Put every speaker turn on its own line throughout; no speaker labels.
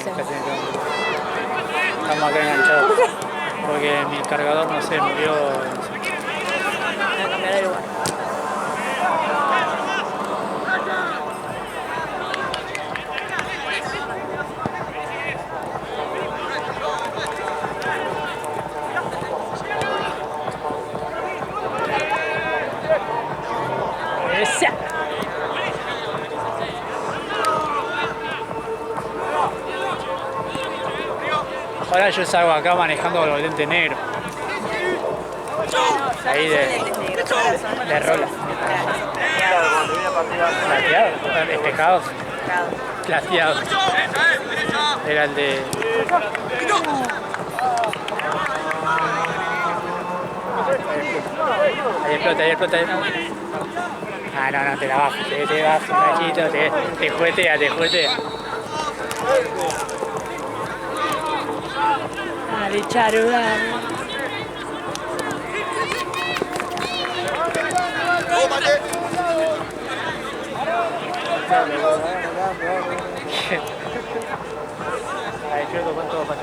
hacemos?
Casi no. Estamos acá enganchados.
¿Por qué?
Porque mi cargador, no sé, murió.
Voy a cambiar de lugar.
¡Esa! Ahora yo salgo acá manejando los lentes negros. Ahí de rola. Plateados, despejados, plateados. Era el de. Ahí explota, ahí explota. Ah, no, te la bajo, te bajo un cachito, te juguetea, te juguetea.
Dale, Charo, dale.
Ahí explotó con todo para.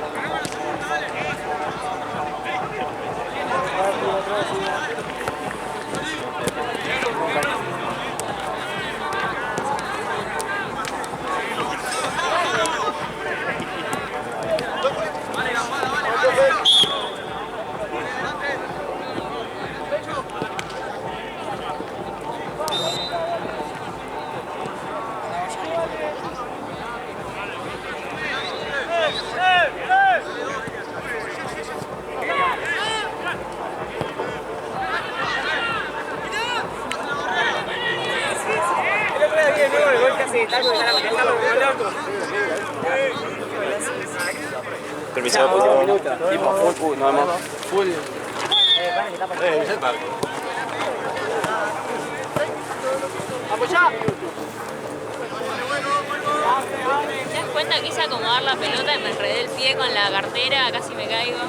Permiso, por favor. Tipo full, no más. Full.
¿Te das cuenta? Quise acomodar la pelota y me enredé el pie con la cartera, casi me caigo.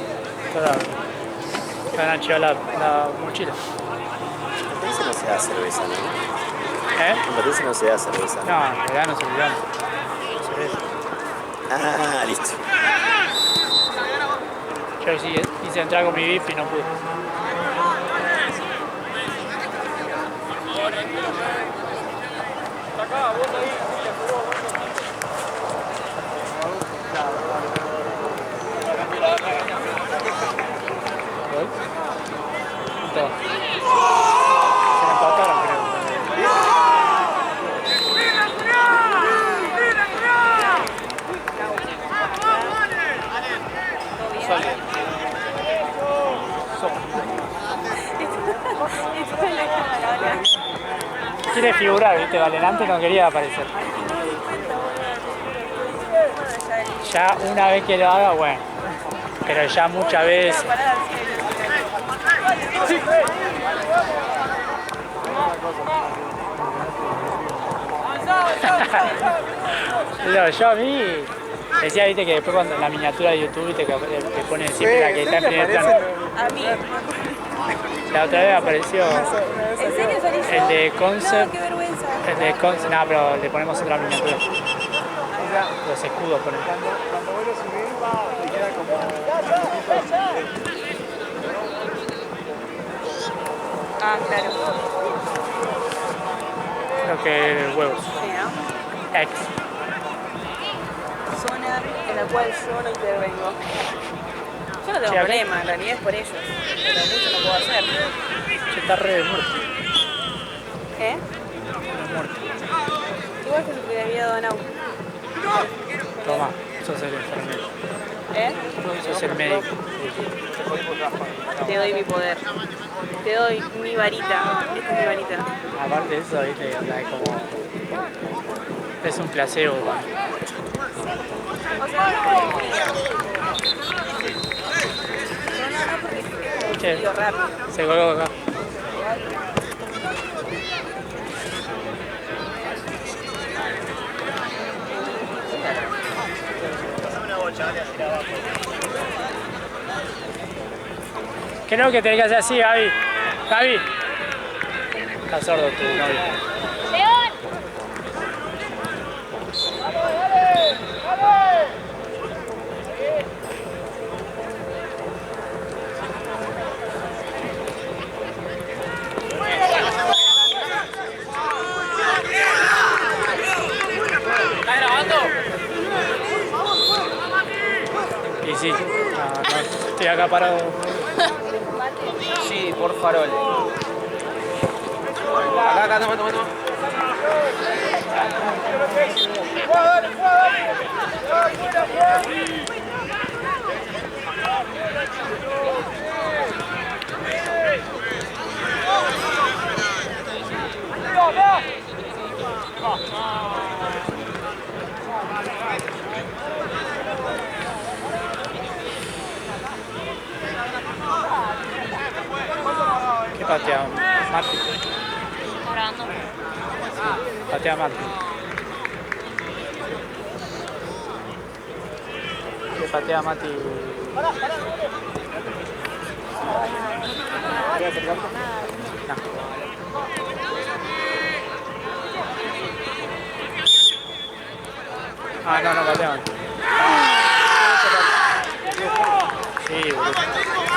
Me han archivado la mochila.
En Patricia no se da cerveza, ¿no?
¿Eh?
En Patricia no se da cerveza.
No, en verano se olvidamos. Cerveza.
Ah, listo.
Yo sí quise entrar con mi bif y no pude. Se me empataron, creo. Quiere figurar, ¿viste? Valenante no quería aparecer. Ya una vez que lo haga, bueno. Pero ya muchas veces. No, yo a mí decía, viste, que después cuando en la miniatura de YouTube te ponen siempre la que está en primer plano.
A mí.
La otra vez apareció
¿En serio salí yo?
el de Concept.
No, qué vergüenza.
El de Concept, no, pero le ponemos otra miniatura. Los escudos ponen.
Cuando vuelvo a subir, te queda como...
Ah, claro.
Creo que huevos.
Sí, ¿no?
X.
Zona en la cual yo no intervengo. Yo no tengo
Sí,
problema, en realidad es por ellos. Pero mucho no puedo hacer.
Se está re muerto.
¿Eh?
Muerto.
Igual que si te había donado.
Toma, sos el enfermero.
¿Eh?
Sos el médico.
Te doy mi poder. Te doy mi varita. Esta es mi varita.
Aparte de eso, viste, o sea, es como... Es un placebo, ¿no?
O sea, no porque
Che,
digo rápido.
se colgó acá. Creo que tenés que hacer así, Gaby. Gaby. Está sordo tu novio.
¡León!
sí, no, estoy acá parado.
Sí, por farol. Acá, toma.
¿Qué patea? Mati.
¿Estás grabando?
Patea Mati. ¿Qué patea Mati? No. Ah, no, patea Mati. Sí, boludo.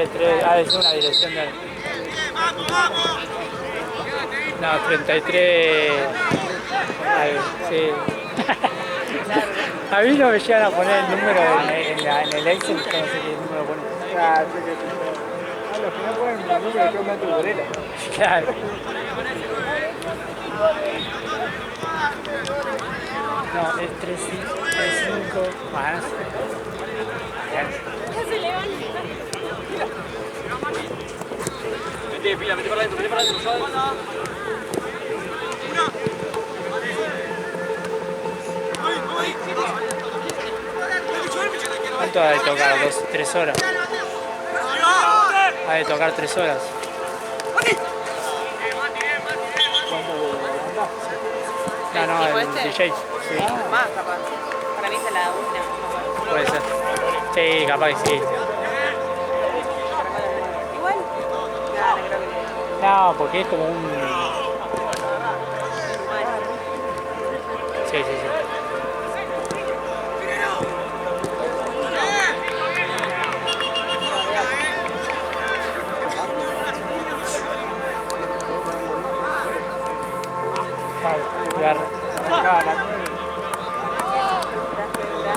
Es una dirección de... No, 33... sí. A mí no me llegan a poner el número en el Excel, no sé qué número ponen.
Ah, sé que a los que no ponen el número que una tuborera.
Claro. No, es 35... Más.
Mete para adentro, suave.
¿Cuánto ha de tocar? 3 horas. Ha de tocar 3 horas. No, el DJ. Sí.
Más capaz. Para mí es la 1.
Puede ser. Sí, capaz que sí.
Igual. Claro, creo que.
No, porque es como un... Sí.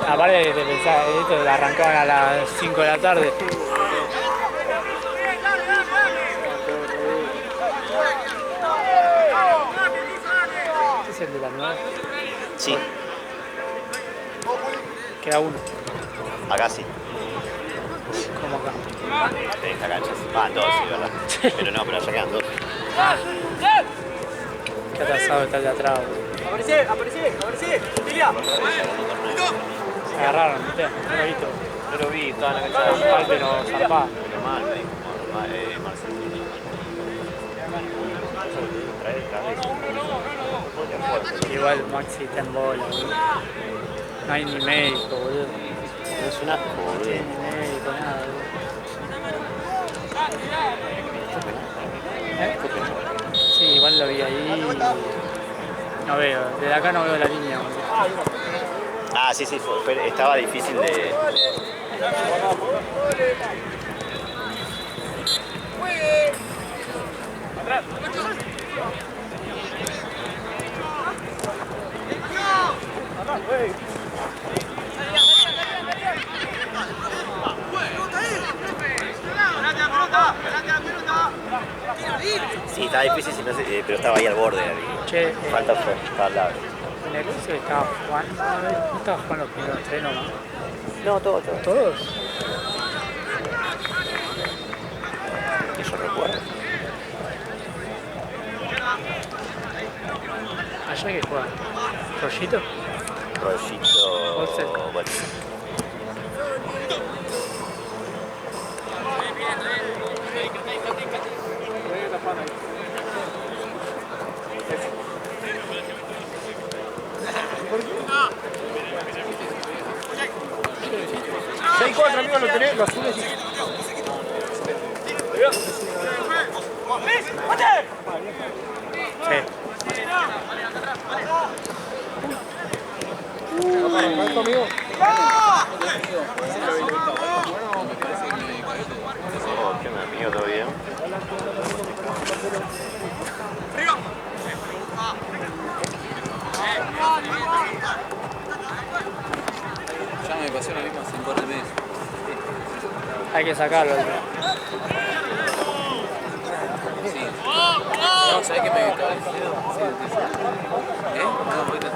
Aparte de pensar, esto arrancaban a las 5 de la tarde. ¿Este es el de la 9?
Sí,
Queda uno,
acá sí.
como acá.
En esta cancha. Ah, dos, sí, ¿verdad? Pero no, pero allá quedan dos.
Qué atrasado está el de atrás.
Aparecí, Lilia.
Se agarraron, ¿viste? No lo he visto.
Yo lo vi, estaba en la cancha de
Mal, pero zarpado.
normal, me dijo Marcelo.
Igual Maxi está en bola, boludo. No hay ni médico, boludo.
Es un asco,
No
boludo.
tiene ni médico, nada, boludo. ¿Eh? Sí, igual lo vi ahí. No veo, desde acá no veo la línea, boludo.
Ah, sí, estaba difícil de... Sí, estaba difícil, pero estaba ahí al borde de la línea.
Che,
Falta está al lado.
en el uso estaba jugando, no estaba jugando los primeros 3 nomás.
No, todo.
¿Todos?
Que yo recuerdo.
Allá que juegan. ¿Rollito?
Rollito...
Bolsel.
Bolsel.
Seis cuatro amigos lo tenés, lo asumes y...
Sí.
¿Cuánto, amigo?
Oh, ¿qué onda, amigo? ¿Todo bien?
Hay que sacarlo.
No, ¿sabes qué me gusta? ¿Eh? No, ahorita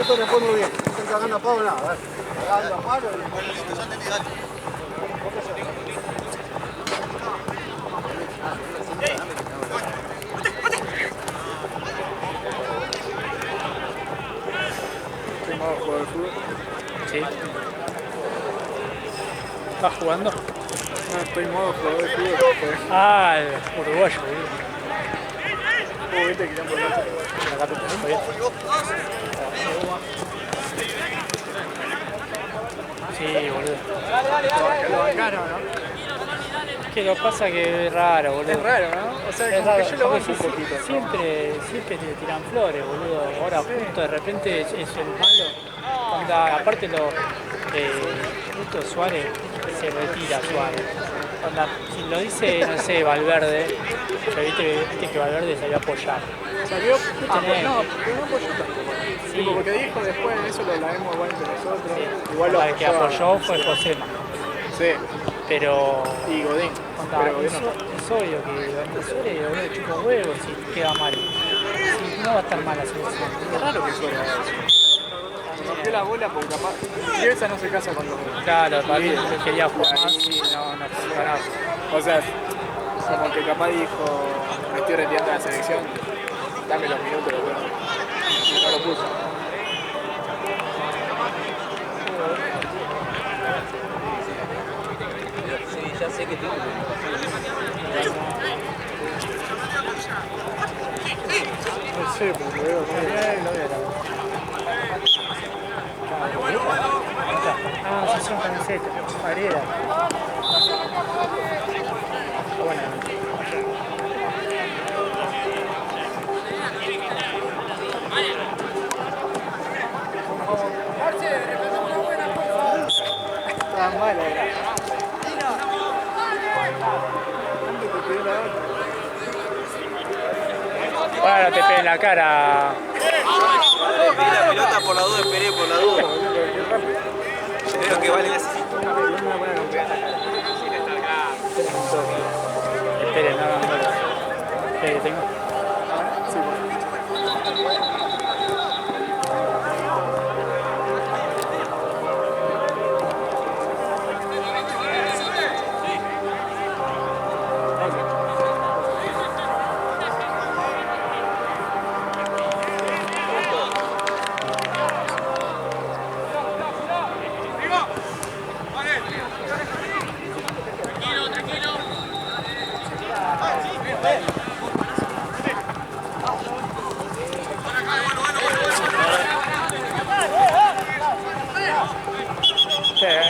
Esto le fue muy bien. Están cagando a pavo nada. A ver. Cagando a palo. ¿Qué más jugador de fútbol?
Sí. ¿Estás jugando?
No, estoy en modo jugador de fútbol.
Ah, el uruguayo, boludo.
Viste que ya por la
Acá te tengo bien. Sí, boludo.
lo bancano, ¿no?
Es que lo pasa que es raro, boludo.
Es raro, ¿no? O sea,
Es
como
raro,
que yo lo
porque
banco un poquito.
siempre te tiran flores, boludo. Ahora justo de repente es el malo. Onda, aparte justo Suárez se retira Suárez. Onda, si lo dice, no sé, Valverde, pero viste que Valverde salió a apoyar.
Salió,
Tenés.
no, pero no apoyó tampoco.
Sí.
Tipo, porque dijo después, eso lo hablamos igual entre nosotros.
Sí.
Igual lo
El que apoyó fue Josema.
Sí,
Pero
y Godín.
onda,
Pero Godín
es,
no.
es obvio que Suárez boludo, chupa huevos y queda mal. Sí, no va a estar mal la selección.
Es raro que Suárez haga eso. Rompió la bola porque capaz. Bielsa no se casa con los.
Claro, para mí él quería jugar más y no fue nada.
O sea, como que capaz dijo, me estoy retirando de la selección, dame los minutos, bueno. Y no lo puso.
sí, ya sé que tiene
No sé, pero lo veo
Ah, sí son camisetas, variedad. Bueno.
Estaba mal ahora. Antes te pidió la otra.
Ahora no te pegue en la cara.
Vi la pelota por la duda, esperé por la duda. Creo que vale así.
Esperen, no. Esperen, tengo.
Sí, bueno.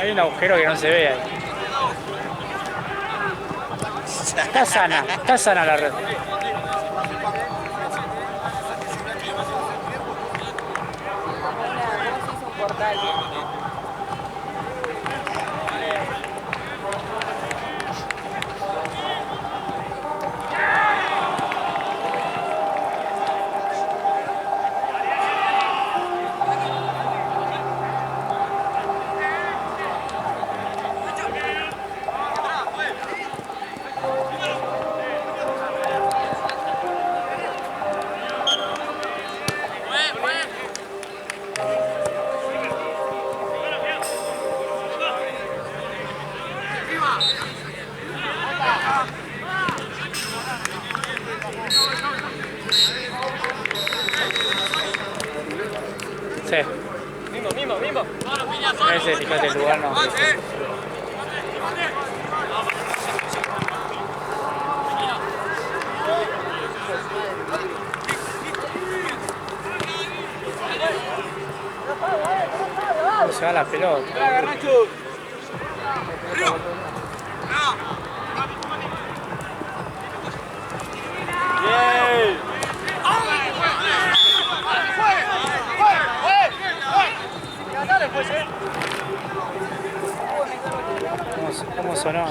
Hay un agujero que no se ve ahí. Está sana la red. Sí. Mismo. Ese, fíjate el lugar, no. ¿Cómo se va la pelota? ¿Cómo sonó?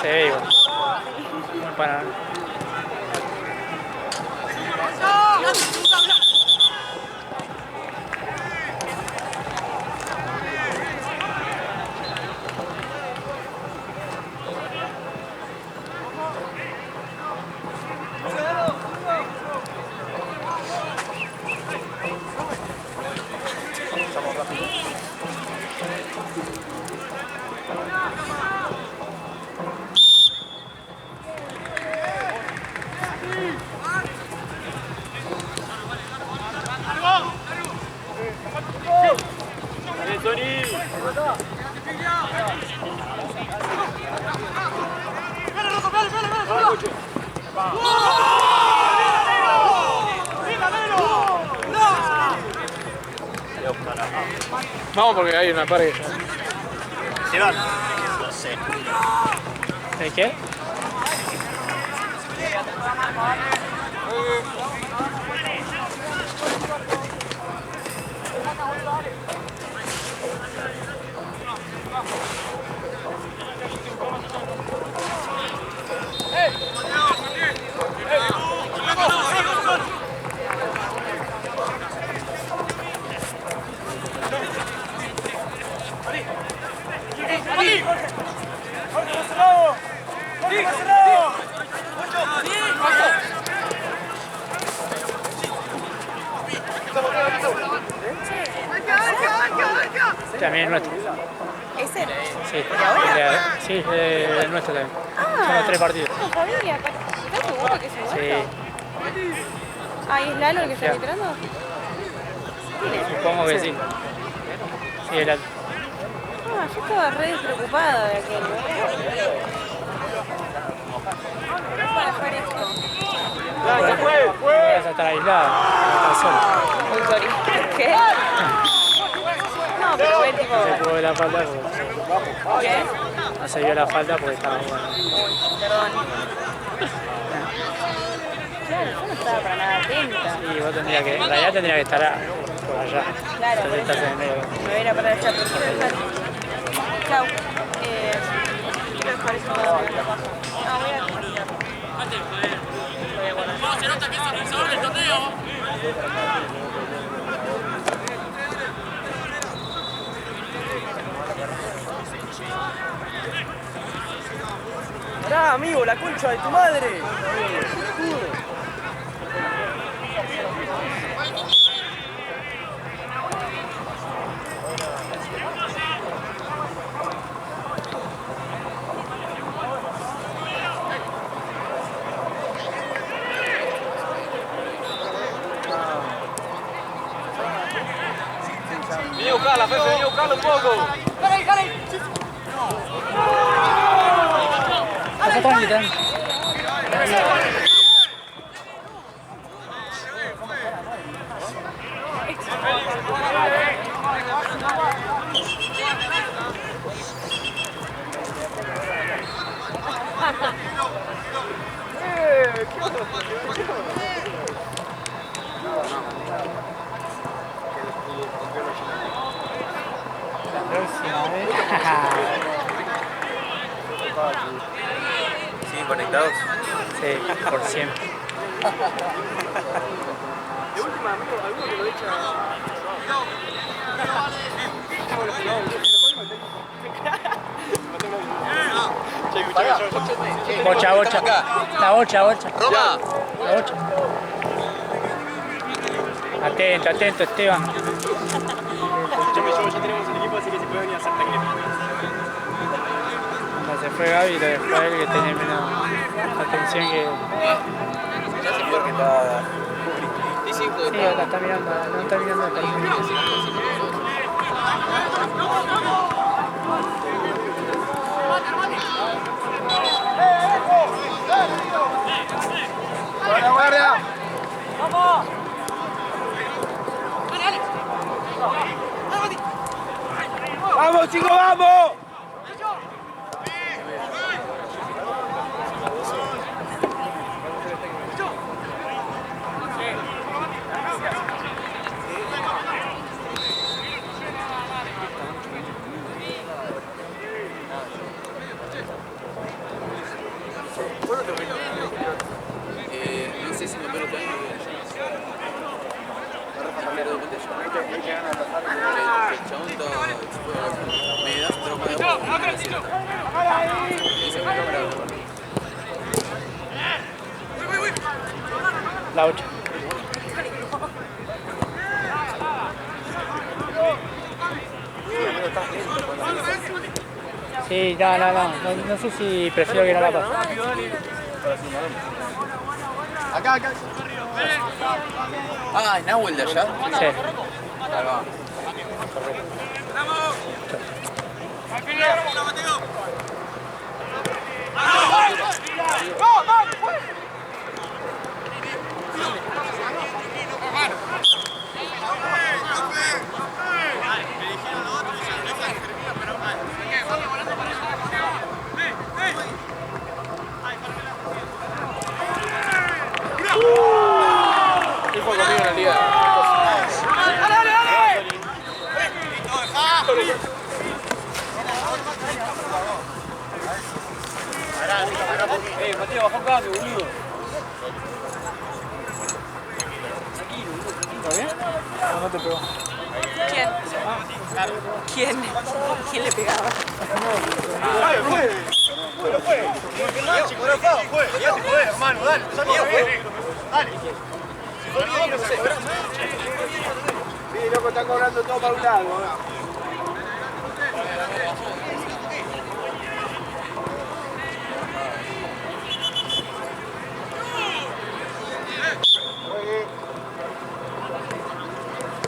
Se ve igual. No para.
Vamos porque hay una pared.
¿Se van? No sé.
¿De qué? También es nuestro.
¿Ese?
Sí,
¿De ahora?
sí, es nuestro también. Son los 3 partidos.
No sabía. ¿Estás seguro que es el
Sí,
nuestro? Ah, ¿y es Lalo el que está arbitrando?
supongo que sí. Sí, era.
Ah, yo estaba re despreocupada de aquel. Para dejar esto.
Vas a estar aislada, vas a estar sola.
Muy sorry. ¿Qué? No, pero fue tipo...
No se pudo la falta porque.
¿Qué?
No se vio la falta porque estaba bueno.
Uy, perdón. Claro, yo no estaba para nada atenta.
Y vos tendrías que. En realidad tendría que estar por allá.
Claro,
Entonces estás en el medio.
me voy a ir a parar allá, pero quiero dejar... Chau. Quiero dejar eso de la paja. No, voy a... Voy a guardar.
No, se nota que es organizador del torneo.
¡Pará, amigo, la concha de tu madre! Vení a buscarla, Pepe, vení a buscarla un poco.
Acá tranqui, tranqui. La próxima vez.
¿Siguen conectados?
Sí, por siempre.
De última, amigo, alguno que lo echa.
Bocha, bocha. La bocha, bocha.
Roma.
La bocha. Atento, atento, Esteban.
Ya tenemos el equipo, así que se puede venir a hacer técnico.
Cuando se fue Gaby, lo dejó a él que tiene menos atención que...
Ya se fue que está.
Sí, acá está mirando, no está mirando el partido.
¡Guardia, guardia!
¡Vamos!
¡Vamos, chicos, vamos!
No sé si me pelo tan el chabón me das trauma de agua.
La bocha. Sí, no sé si prefiero que no la pase.
Acá. Ah, ¿Nahuel de allá?
Sí.
Ahí va. ¿Quién fue conmigo en el día?
Mateo, bajó cambio, boludo. ¿Está bien? No te pegó.
¿Quién? ¿Quién le pegaba?
Fue, hermano, dale. Dale. Sí, loco, está cobrando todo para un lado.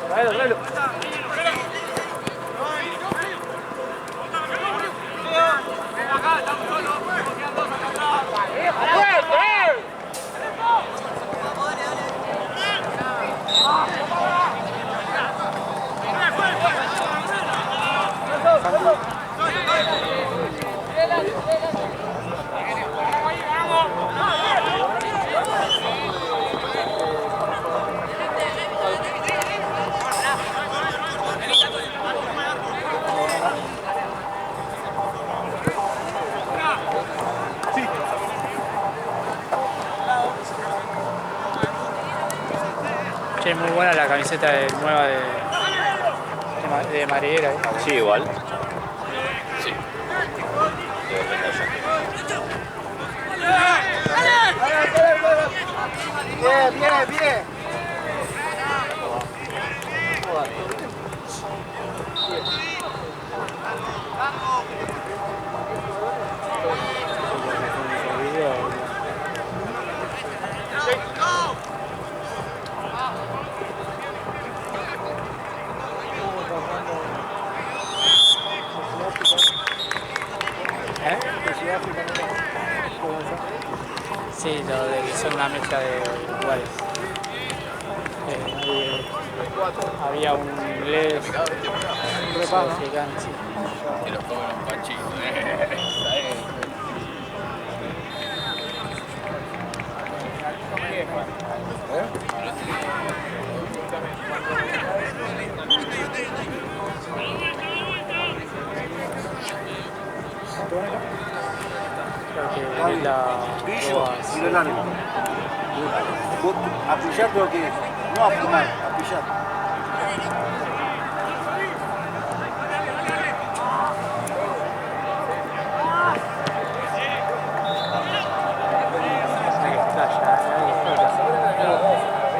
Tráelo. Che, muy buena la camiseta nueva de Mariera.
Sí, igual.
Bien.
Sí, lo de que son una mezcla de lugares. Había un inglés, un sudafricano, sí.
Que los comen los panchitos.
Creo que es la...
Y de largo. A pillar creo que no a fumar, a pillar.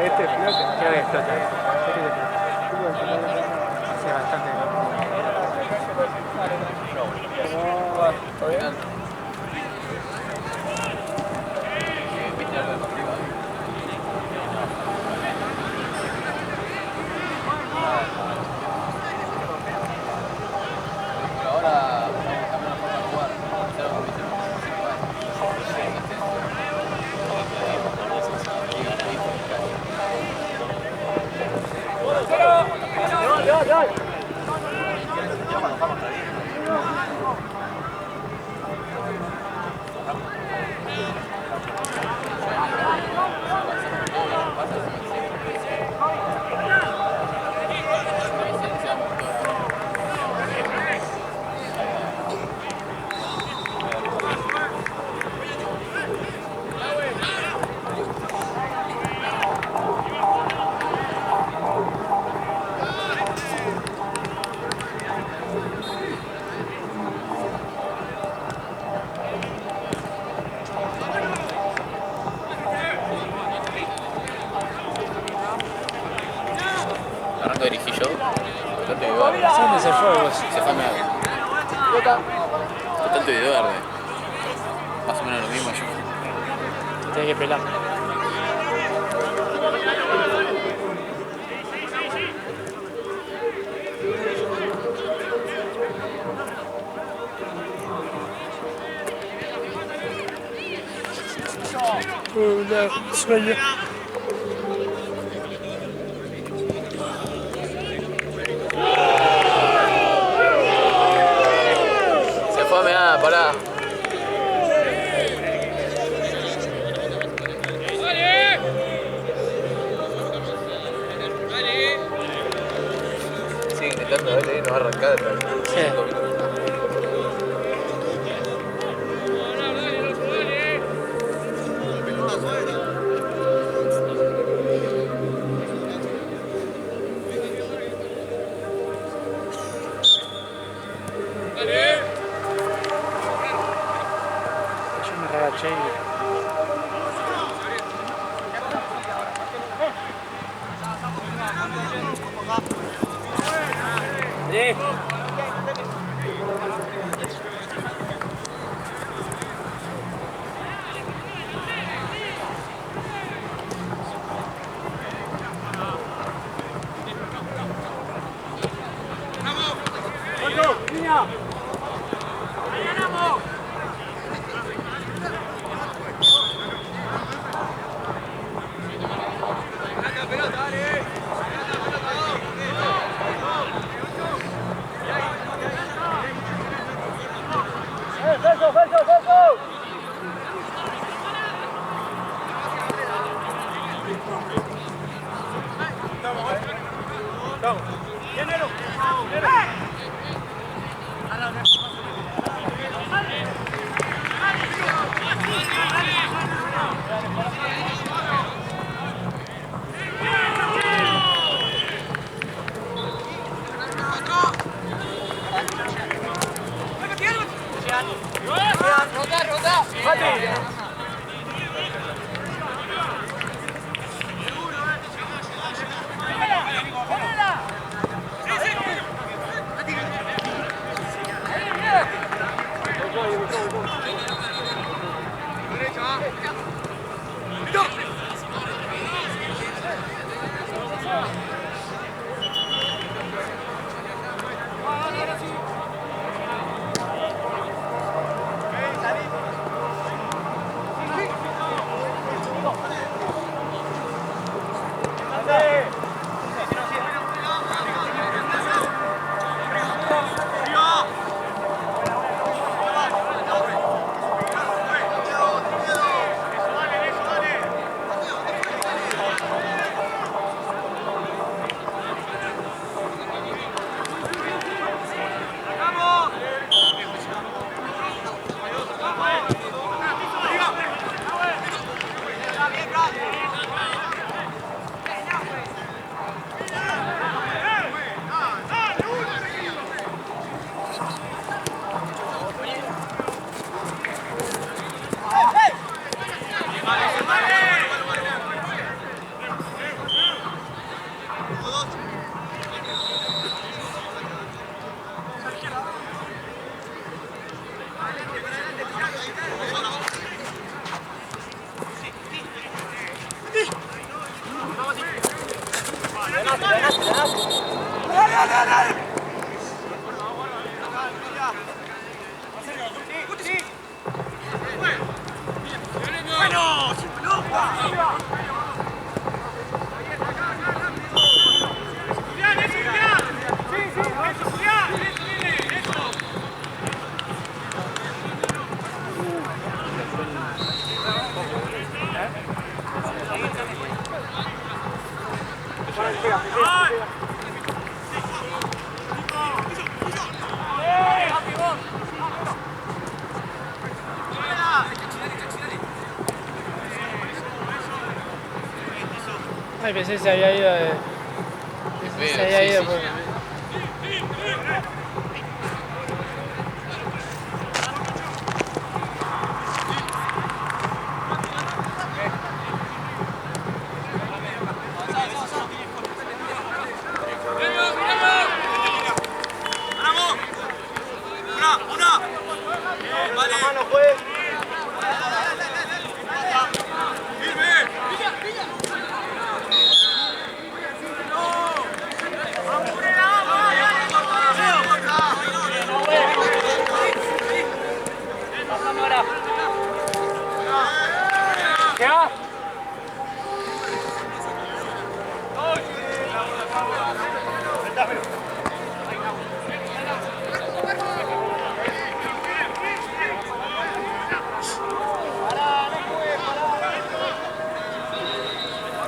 Este explota. Creo que explota. Hace bastante.
¿Todo bien?
Arranco dirigí yo.
¿Dónde se fue vos?
Se fue a mear. Total de verde. Más o menos lo mismo yo.
Tenés que pelar. Sueño.
Se fue a mear, pará. Sigue intentando, no va a arrancar.
Sí. Yo me regaché y... Ay, pensé que se había ido de... Se había ido por...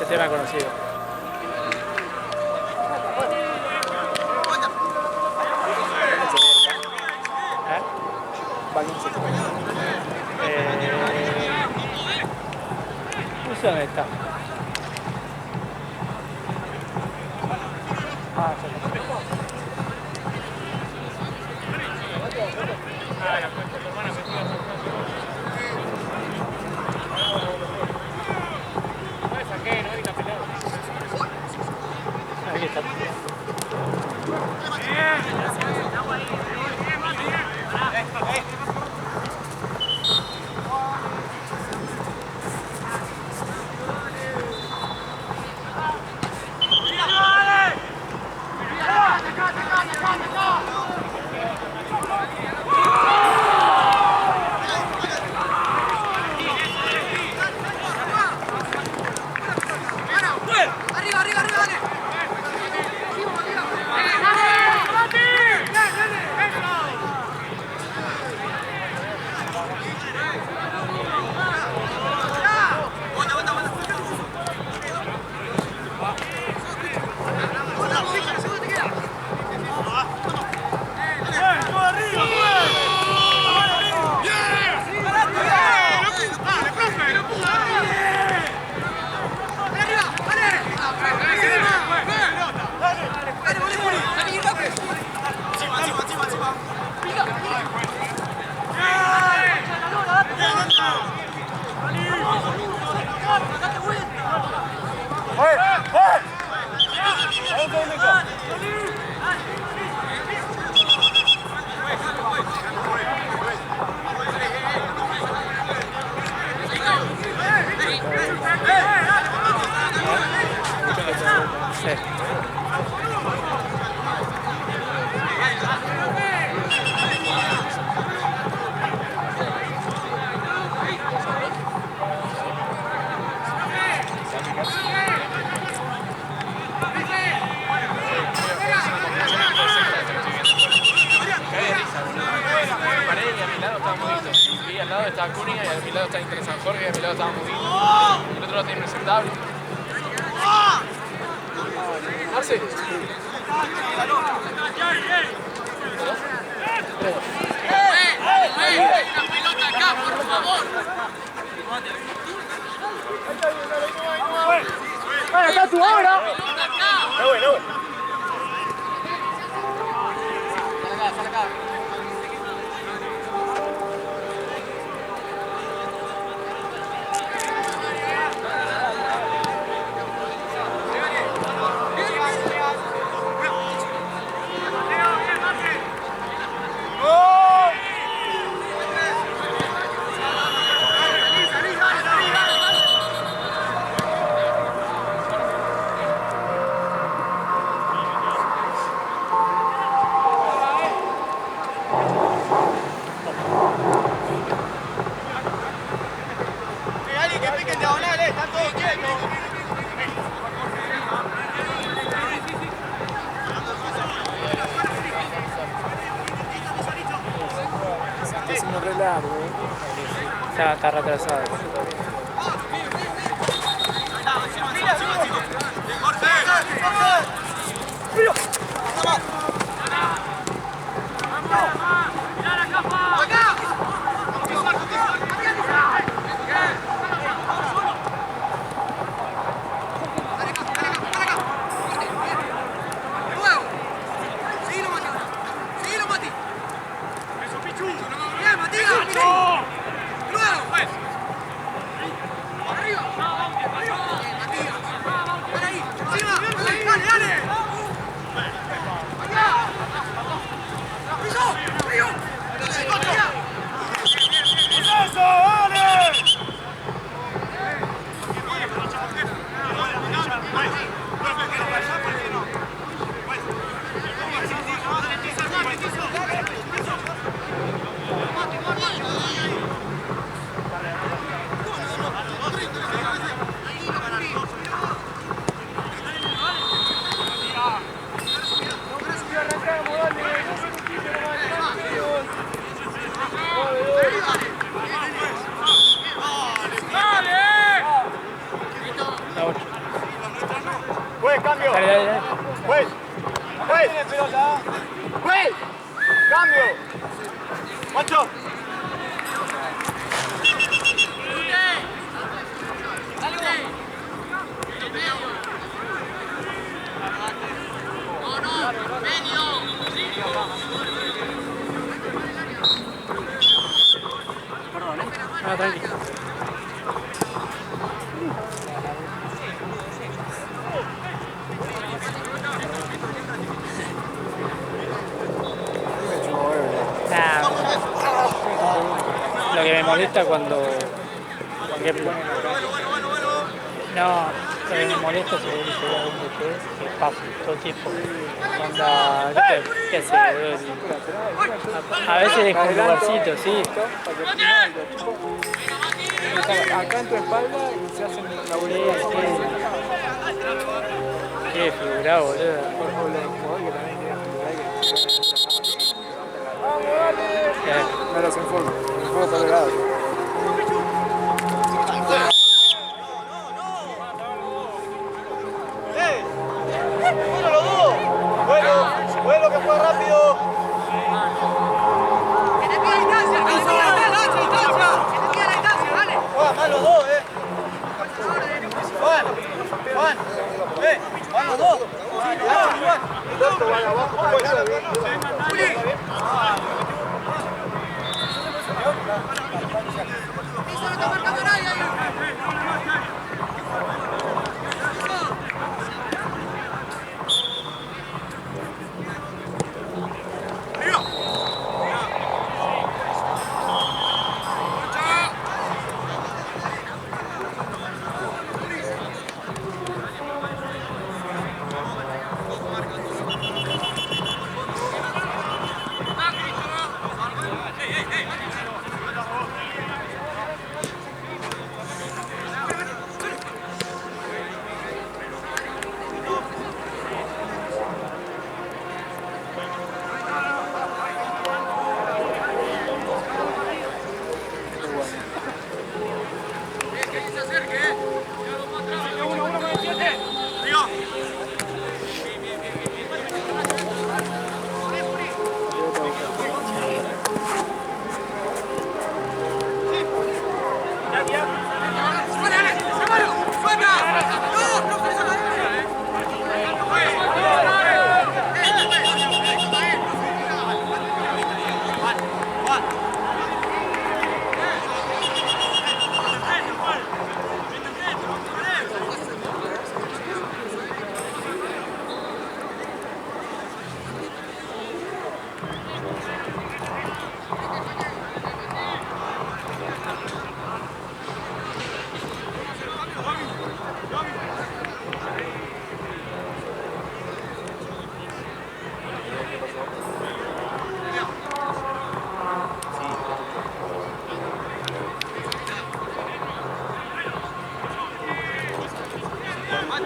Este tema conocido. No sé dónde está. Ah, ya está. Ahí está.
Estaba Cúnica y a mi lado está Inter San Jorge y a mi lado estaba Murillo. El otro lado tiene Impresentable. Arce.
¡La pelota acá, por favor!
¡Bueno, está tu obra!
Está bueno.
Sal acá.
Está retrasado.
Juez, cambio.
Dale, dale, dale.
Juez. Juez. Juez. Cambio. Macho.
Ah, tranquilo. Nah, lo que me molesta cuando, por ejemplo, no, lo que me molesta es el segundo que pasa todo el tiempo. Onda, ¿qué hace? A veces dejo un lugarcito, sí.
Acá en tu espalda y se hacen la bolita.
Qué figurado, boludo.
Por ejemplo, los jugadores que también quieren figurar
Eh,
no los enfoco por todos lados.
Uno los dos. Vuelo que fue rápido.
¡Que te pida distancia! ¡Que te pida distancia! ¡Que te pida la distancia! ¡Dale!
Juegan más los dos, Juan, van los dos.
¡Eso no está marcando nadie ahí!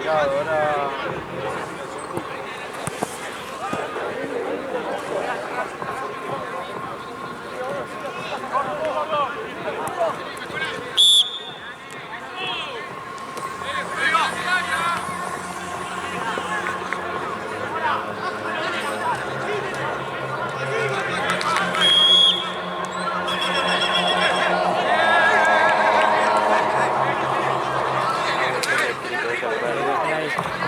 Ahora...
eso.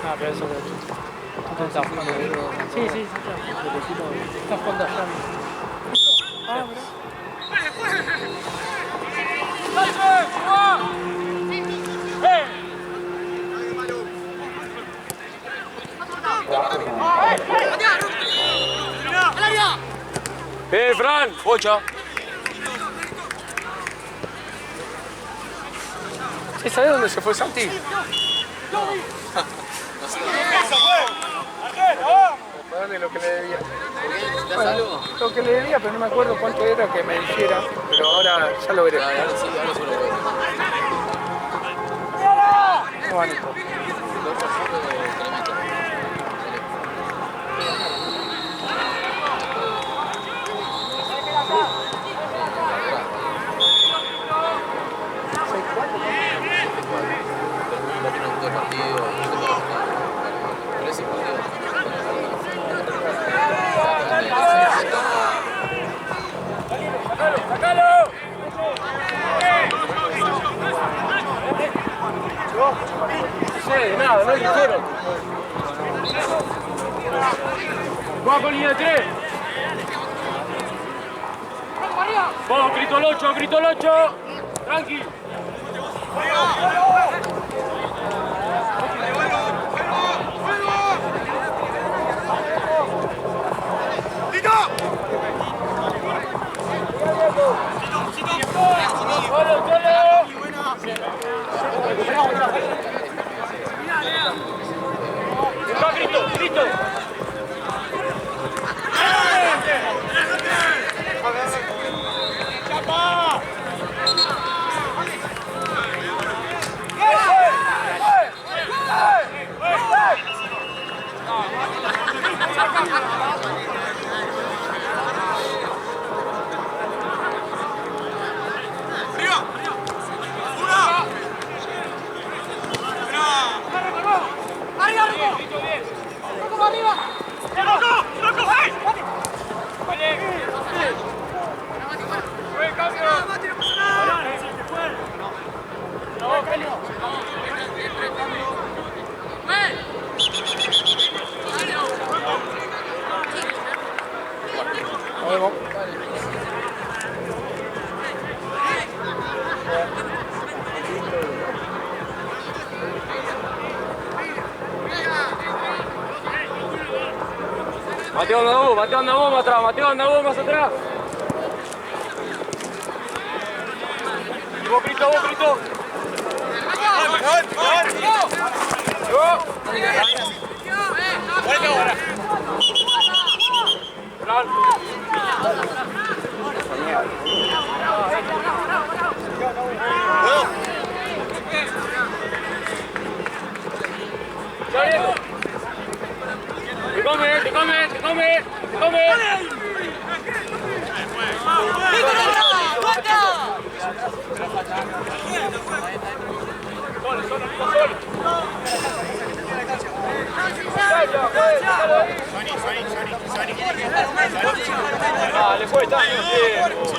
Ah, pero eso tú te estás jugando. Sí, sí, estás jugando allá. Ah,
Fran, 8.
¿Sí sabés dónde se fue Santi? Para darle lo que le debía. Bueno, lo que le debía, pero no me acuerdo cuánto era que me dijera. Pero ahora ya lo veré.
Ahora sí, ahora solo lo veo.
No van a estar.
Nada, no ligero. Juega con línea de 3. Vamos, grito el 8, grito el 8. Tranqui. Grito, grito. Mateo anda vos más atrás, Mateo anda vos más atrás. Vos grito, vos grito. Te come, te come, te come, te come. Ah, le fue tanto tiempo.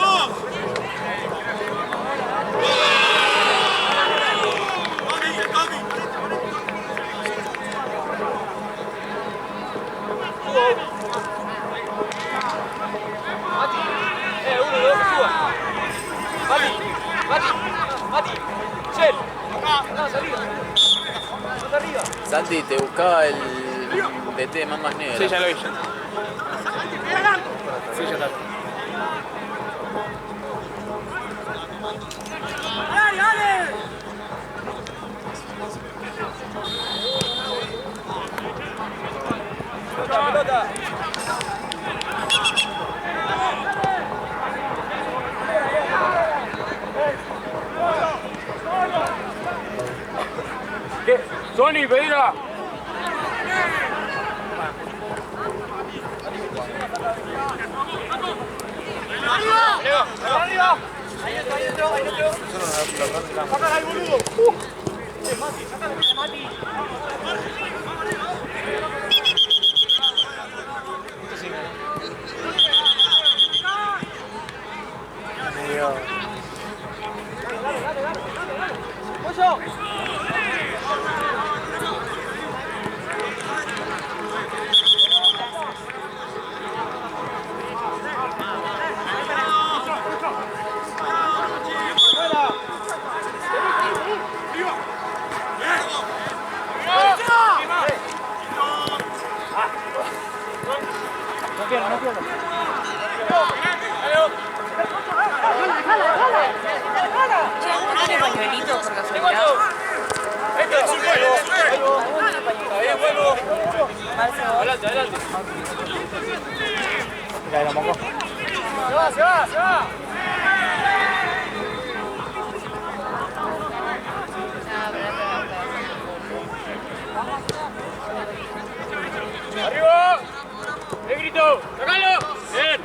Mati, uno, dos, que suba. Mati, Mati,
Santi, te buscaba el DT de Mamas Negras.
Sí, ya lo vi. Sí, ya está.
¡Dale, dale!
Pelota.
¿Qué? Sony, pedila.
¡Arriba! Ahí entró. ¡Sácala al boludo! Mati. ¡Pollo!
No pierdo.
Che, ¿alguno tiene pañuelito por casualidad?
Adelante.
Mira, lo pongo.
Se va.
¡Arriba! ¡Negrito! ¡Sacalo! ¡Bien!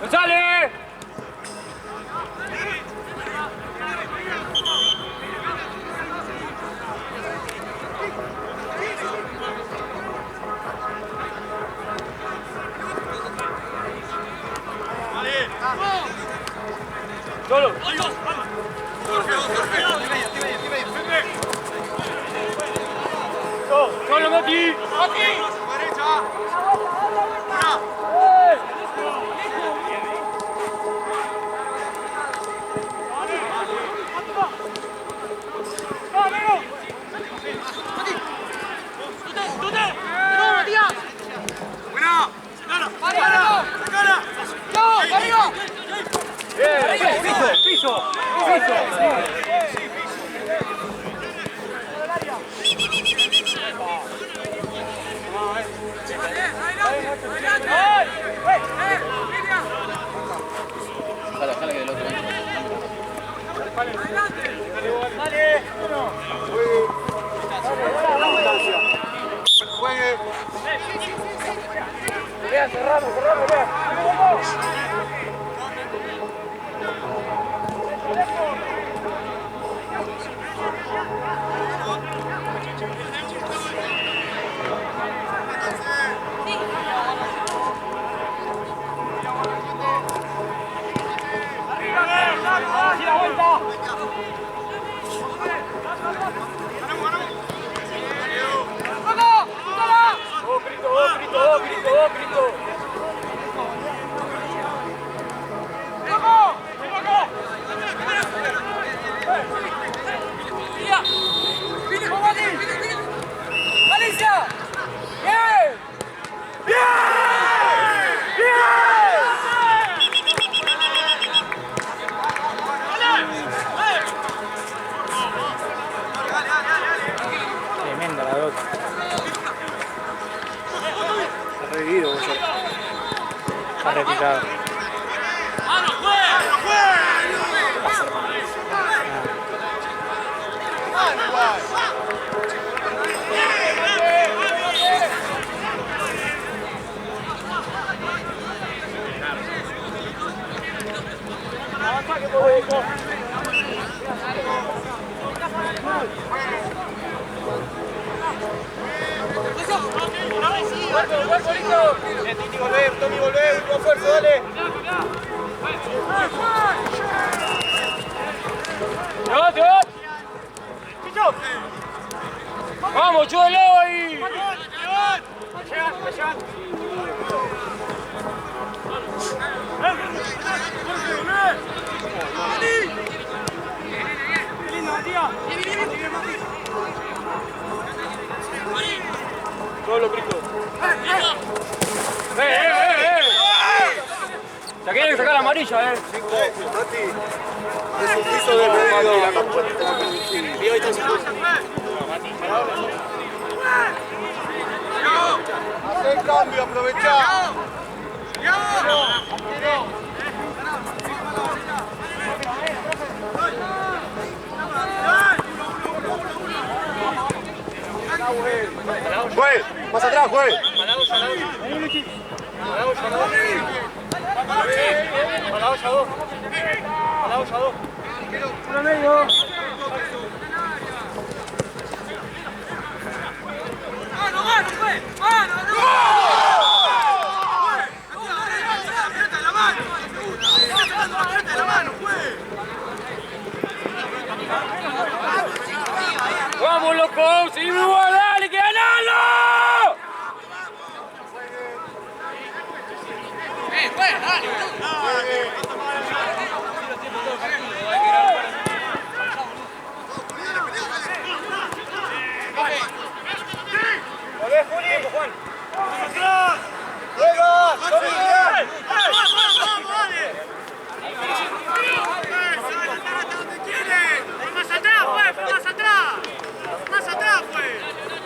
¡González! ¡Solo! ¡Solo, Mati!
¡Piso!
Jala que del otro.
Juegue.
Cerrame, la vuelta.
Grito.
¡Alicia! ¡Bien!
Tremenda la dota.
Está revivido, vos.
Está repicado.
Tony, volvé, con fuerza, dale.
¡Levante! ¡Vamos, chúdalo ahí! la amarilla,
Es un piso de medio. Haz el cambio, aprovechá.
Juez, más atrás, juez.
¡Vamos, loco! ¡Seguimos igual! ¡Dale, que ganalo!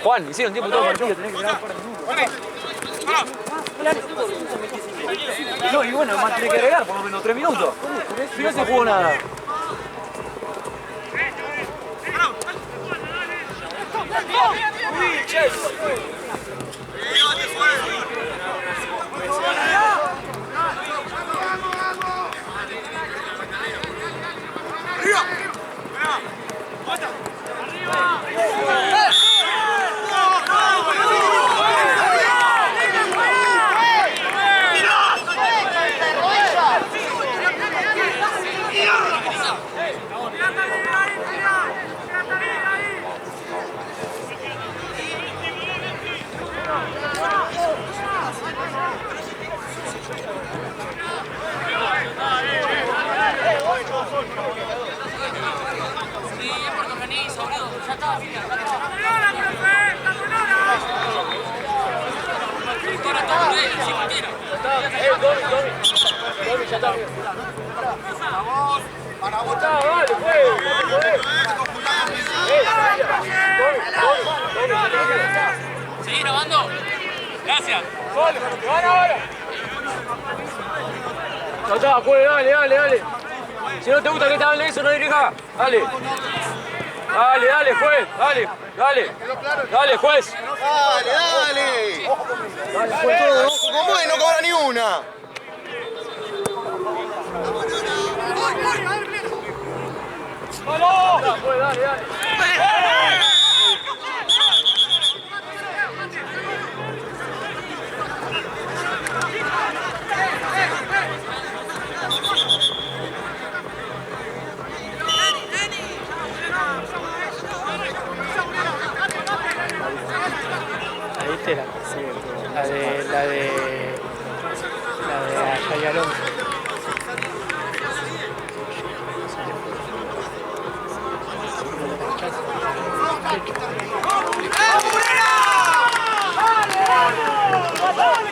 Juan, hicieron tiempo todo el partido, tenés que quedar un par de minutos. No, y bueno, más tenés que agregar por lo menos 3 minutos. Si no se jugó nada. ¿Seguí grabando? Gracias. Ya está, juegue, dale. Si no te gusta que te hable eso, no dirijas. Dale, juez. Dale, juez.
Dale. Todo ojo con vos y no cobra ni una.
Dale.
¿La viste? La de Ayalón.